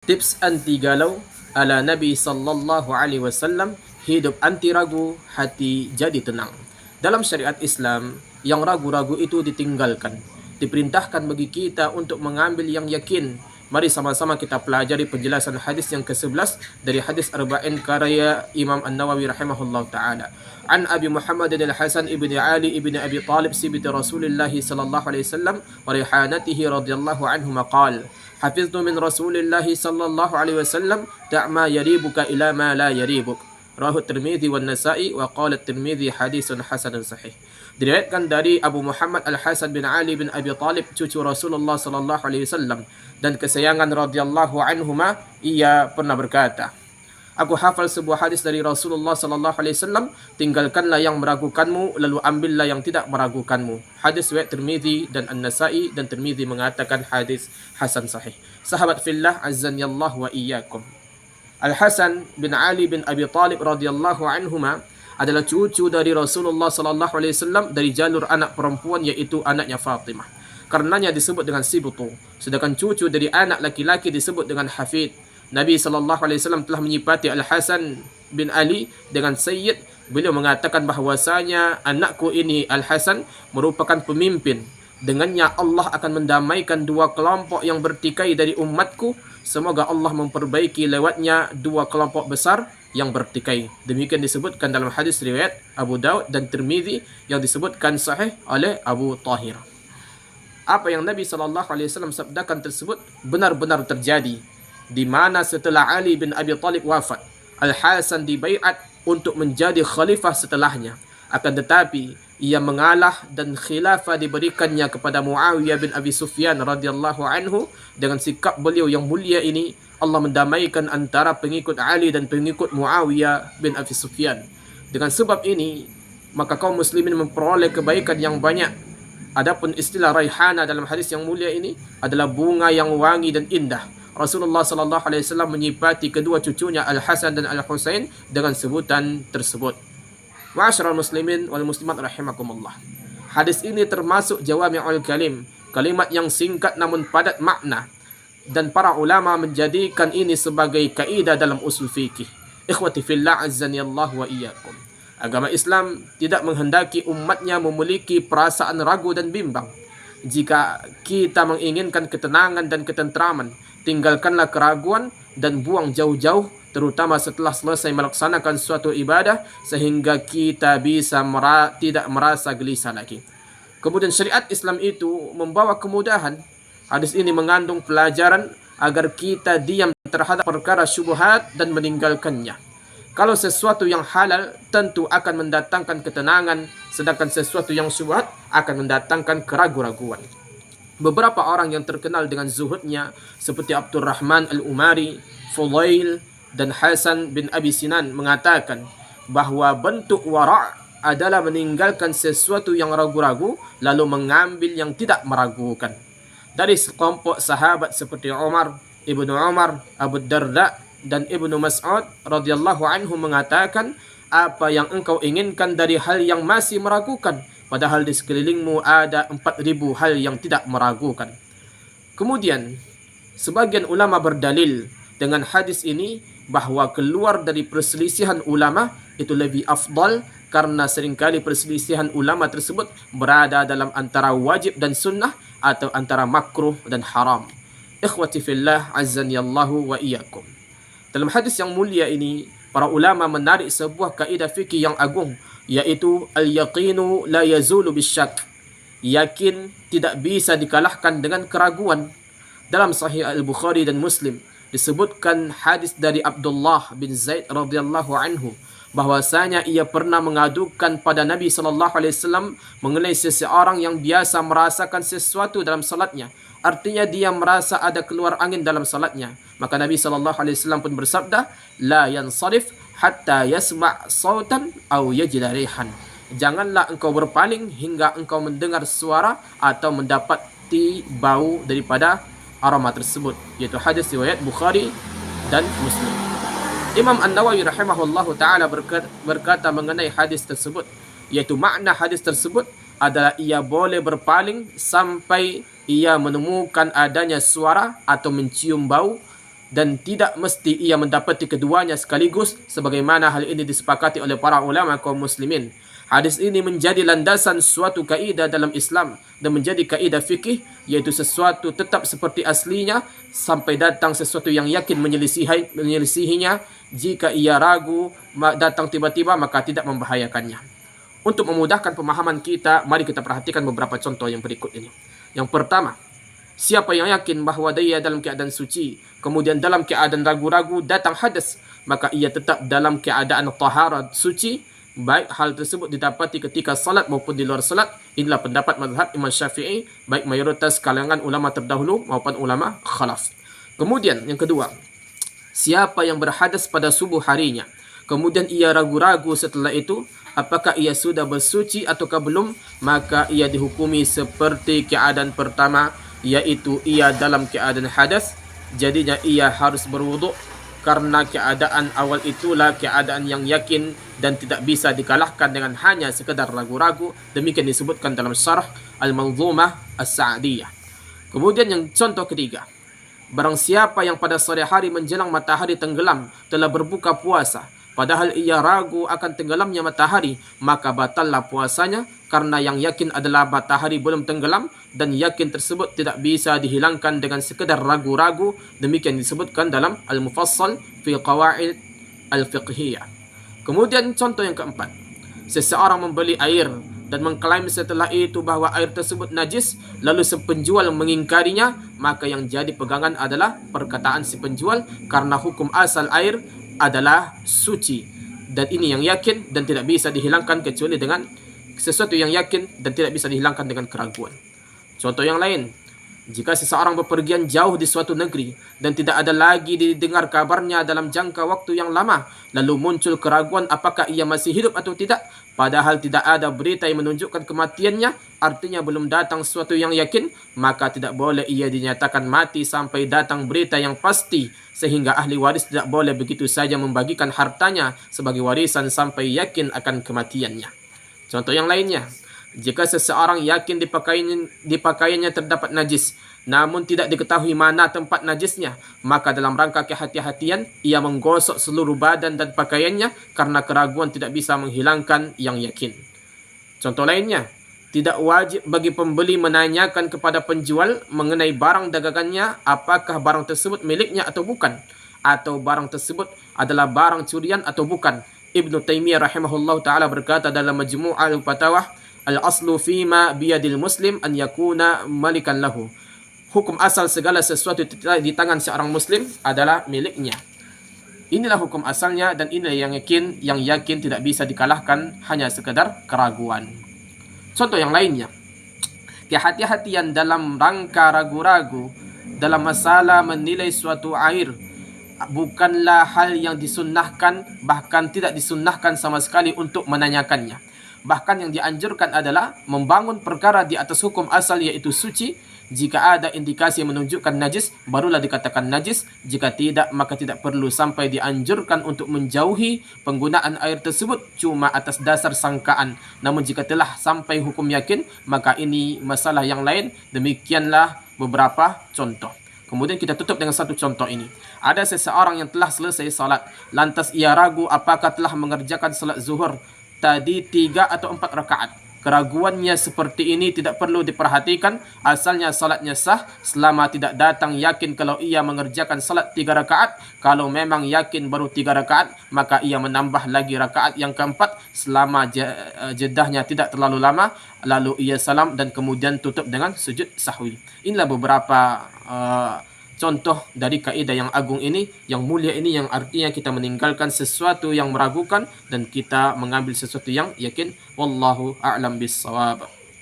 Tips anti galau ala Nabi sallallahu alaihi wasallam, hidup anti ragu, hati jadi tenang. Dalam syariat Islam, yang ragu-ragu itu ditinggalkan. Diperintahkan bagi kita untuk mengambil yang yakin. Mari sama-sama kita pelajari penjelasan hadis yang ke-11 dari hadis Arba'in karya Imam An-Nawawi rahimahullah ta'ala. An Abi Muhammad al-Hasan ibn Ali ibn Abi Talib sibiti Rasulullah sallallahu alaihi wasallam wa rihanatihi radhiyallahu anhu maqal. حفظت من رسول الله صلى الله عليه وسلم دع ما يريبك إلى ما لا يريبك. Rahu Tirmidzi wan Nasa'i wa qala Tirmidzi hadisun hasanun sahih. Diriwayatkan dari Abu Muhammad Al-Hasan bin Ali bin Abi Talib, cucu Rasulullah sallallahu alaihi wasallam dan kesayangan radhiyallahu anhuma, ia pernah berkata, aku hafal sebuah hadis dari Rasulullah sallallahu alaihi wasallam, tinggalkanlah yang meragukanmu lalu ambillah yang tidak meragukanmu. Hadis riwayat Tirmidzi dan An-Nasa'i, dan Tirmidzi mengatakan hadis hasan sahih. Sahabat fillah azzanillahu wa iyyakum. Al-Hasan bin Ali bin Abi Talib radhiyallahu anhuma adalah cucu dari Rasulullah sallallahu alaihi wasallam dari jalur anak perempuan, yaitu anaknya Fatimah. Karenanya disebut dengan Sibtu. Sedangkan cucu dari anak laki-laki disebut dengan Hafid. Nabi SAW telah menyifati Al-Hasan bin Ali dengan Sayyid. Beliau mengatakan bahwasanya anakku ini Al-Hasan merupakan pemimpin. Dengannya Allah akan mendamaikan dua kelompok yang bertikai dari umatku. Semoga Allah memperbaiki lewatnya dua kelompok besar yang bertikai. Demikian disebutkan dalam hadis riwayat Abu Daud dan Tirmidzi yang disebutkan sahih oleh Abu Tahir. Apa yang Nabi SAW sabdakan tersebut benar-benar terjadi, di mana setelah Ali bin Abi Talib wafat, Al-Hasan dibaiat untuk menjadi khalifah setelahnya. Akan tetapi ia mengalah dan khilafah diberikannya kepada Muawiyah bin Abi Sufyan radhiyallahu anhu. Dengan sikap beliau yang mulia ini, Allah mendamaikan antara pengikut Ali dan pengikut Muawiyah bin Abi Sufyan. Dengan sebab ini, maka kaum muslimin memperoleh kebaikan yang banyak. Adapun istilah raihana dalam hadis yang mulia ini adalah bunga yang wangi dan indah. Rasulullah sallallahu alaihi wasallam menyifati kedua cucunya Al-Hasan dan Al-Husain dengan sebutan tersebut. Ma'asyiral muslimin wal muslimat rahimakumullah. Hadis ini termasuk jawami'ul kalim, kalimat yang singkat namun padat makna, dan para ulama menjadikan ini sebagai kaidah dalam usul fikih. Ikhwati fillah azzanillahu wa iyyakum. Agama Islam tidak menghendaki umatnya memiliki perasaan ragu dan bimbang. Jika kita menginginkan ketenangan dan ketentraman, tinggalkanlah keraguan dan buang jauh-jauh, terutama setelah selesai melaksanakan suatu ibadah, sehingga kita bisa tidak merasa gelisah lagi. Kemudian syariat Islam itu membawa kemudahan. Hadis ini mengandung pelajaran agar kita diam terhadap perkara syubhat dan meninggalkannya. Kalau sesuatu yang halal tentu akan mendatangkan ketenangan, sedangkan sesuatu yang syubhat akan mendatangkan keraguan-raguan. Beberapa orang yang terkenal dengan zuhudnya seperti Abdurrahman Al-Umari, Fudail, dan Hasan bin Abi Sinan mengatakan bahwa bentuk wara' adalah meninggalkan sesuatu yang ragu-ragu lalu mengambil yang tidak meragukan. Dari sekelompok sahabat seperti Umar, Ibnu Umar, Abu Darda, dan Ibnu Mas'ud radhiyallahu anhu mengatakan, apa yang engkau inginkan dari hal yang masih meragukan, padahal di sekelilingmu ada 4.000 hal yang tidak meragukan. Kemudian sebagian ulama berdalil dengan hadis ini bahwa keluar dari perselisihan ulama itu lebih afdal, karena seringkali perselisihan ulama tersebut berada dalam antara wajib dan sunnah atau antara makruh dan haram. Ikhwati fillah azzanillahu wa iyyakum. Dalam hadis yang mulia ini, para ulama menarik sebuah kaidah fikih yang agung, yaitu al-yaqinu la yazulu bisyak. Yakin tidak bisa dikalahkan dengan keraguan. Dalam Sahih Al-Bukhari dan Muslim disebutkan hadis dari Abdullah bin Zaid radhiyallahu anhu bahwasanya ia pernah mengadukan pada Nabi sallallahu alaihi wasallam mengenai seseorang yang biasa merasakan sesuatu dalam salatnya. Artinya dia merasa ada keluar angin dalam salatnya. Maka Nabi SAW pun bersabda, la yansarif hatta yasma' sautan aw yajida rihan. Janganlah engkau berpaling hingga engkau mendengar suara atau mendapati bau daripada aroma tersebut. Yaitu hadis riwayat Bukhari dan Muslim. Imam An-Nawawi rahimahullahu ta'ala berkata mengenai hadis tersebut, yaitu makna hadis tersebut adalah ia boleh berpaling sampai ia menemukan adanya suara atau mencium bau dan tidak mesti ia mendapati keduanya sekaligus sebagaimana hal ini disepakati oleh para ulama kaum muslimin. Hadis ini menjadi landasan suatu kaidah dalam Islam dan menjadi kaidah fikih, yaitu sesuatu tetap seperti aslinya sampai datang sesuatu yang yakin menyelisihinya. Jika ia ragu datang tiba-tiba maka tidak membahayakannya. Untuk memudahkan pemahaman kita, mari kita perhatikan beberapa contoh yang berikut ini. Yang pertama, siapa yang yakin bahawa dia dalam keadaan suci, kemudian dalam keadaan ragu-ragu datang hadas, maka ia tetap dalam keadaan taharat suci, baik hal tersebut didapati ketika salat maupun di luar salat. Inilah pendapat mazhab Imam Syafi'i, baik mayoritas kalangan ulama terdahulu maupun ulama khalaf. Kemudian yang kedua, siapa yang berhadas pada subuh harinya, kemudian ia ragu-ragu setelah itu apakah ia sudah bersuci ataukah belum, maka ia dihukumi seperti keadaan pertama, yaitu ia dalam keadaan hadas. Jadinya ia harus berwuduk karena keadaan awal itulah keadaan yang yakin dan tidak bisa dikalahkan dengan hanya sekedar ragu-ragu. Demikian disebutkan dalam syarah Al-Manzumah As-Sa'diyah. Kemudian yang contoh ketiga, barang siapa yang pada sore hari menjelang matahari tenggelam telah berbuka puasa, padahal ia ragu akan tenggelamnya matahari, maka batallah puasanya karena yang yakin adalah matahari belum tenggelam dan yakin tersebut tidak bisa dihilangkan dengan sekedar ragu-ragu. Demikian disebutkan dalam Al-Mufassal fi Qawaid Al-Fiqhiyah. Kemudian contoh yang keempat, seseorang membeli air dan mengklaim setelah itu bahawa air tersebut najis, lalu si penjual mengingkarinya, maka yang jadi pegangan adalah perkataan si penjual karena hukum asal air adalah suci, dan ini yang yakin dan tidak bisa dihilangkan kecuali dengan sesuatu yang yakin dan tidak bisa dihilangkan dengan keraguan. Contoh yang lain, jika seseorang bepergian jauh di suatu negeri dan tidak ada lagi didengar kabarnya dalam jangka waktu yang lama, lalu muncul keraguan apakah ia masih hidup atau tidak, padahal tidak ada berita yang menunjukkan kematiannya, artinya belum datang sesuatu yang yakin, maka tidak boleh ia dinyatakan mati sampai datang berita yang pasti, sehingga ahli waris tidak boleh begitu saja membagikan hartanya sebagai warisan sampai yakin akan kematiannya. Contoh yang lainnya, jika seseorang yakin di pakaiannya terdapat najis, namun tidak diketahui mana tempat najisnya, maka dalam rangka kehati-hatian ia menggosok seluruh badan dan pakaiannya karena keraguan tidak bisa menghilangkan yang yakin. Contoh lainnya, tidak wajib bagi pembeli menanyakan kepada penjual mengenai barang dagangannya apakah barang tersebut miliknya atau bukan, atau barang tersebut adalah barang curian atau bukan. Ibnu Taimiyah rahimahullah ta'ala berkata dalam Majmu'ah al-Fatawah, al-aslu fima biyadil muslim an yakuna malikan lahu. Hukum asal segala sesuatu di tangan seorang muslim adalah miliknya. Inilah hukum asalnya dan inilah yang yakin tidak bisa dikalahkan hanya sekedar keraguan. Contoh yang lainnya, kehati-hatian dalam rangka ragu-ragu dalam masalah menilai suatu air bukanlah hal yang disunnahkan, bahkan tidak disunnahkan sama sekali untuk menanyakannya. Bahkan yang dianjurkan adalah membangun perkara di atas hukum asal yaitu suci. Jika ada indikasi menunjukkan najis, barulah dikatakan najis. Jika tidak, maka tidak perlu sampai dianjurkan untuk menjauhi penggunaan air tersebut cuma atas dasar sangkaan. Namun jika telah sampai hukum yakin, maka ini masalah yang lain. Demikianlah beberapa contoh. Kemudian kita tutup dengan satu contoh ini. Ada seseorang yang telah selesai salat, lantas ia ragu apakah telah mengerjakan salat zuhur tadi 3 atau 4 rakaat. Keraguannya seperti ini tidak perlu diperhatikan, asalnya salatnya sah selama tidak datang yakin kalau ia mengerjakan salat 3 rakaat. Kalau memang yakin baru 3 rakaat, maka ia menambah lagi rakaat yang keempat selama jedahnya tidak terlalu lama, lalu ia salam dan kemudian tutup dengan sujud sahwi. Inilah beberapa contoh dari kaidah yang agung ini, yang mulia ini, yang artinya kita meninggalkan sesuatu yang meragukan dan kita mengambil sesuatu yang yakin. Wallahu a'lam bissawab.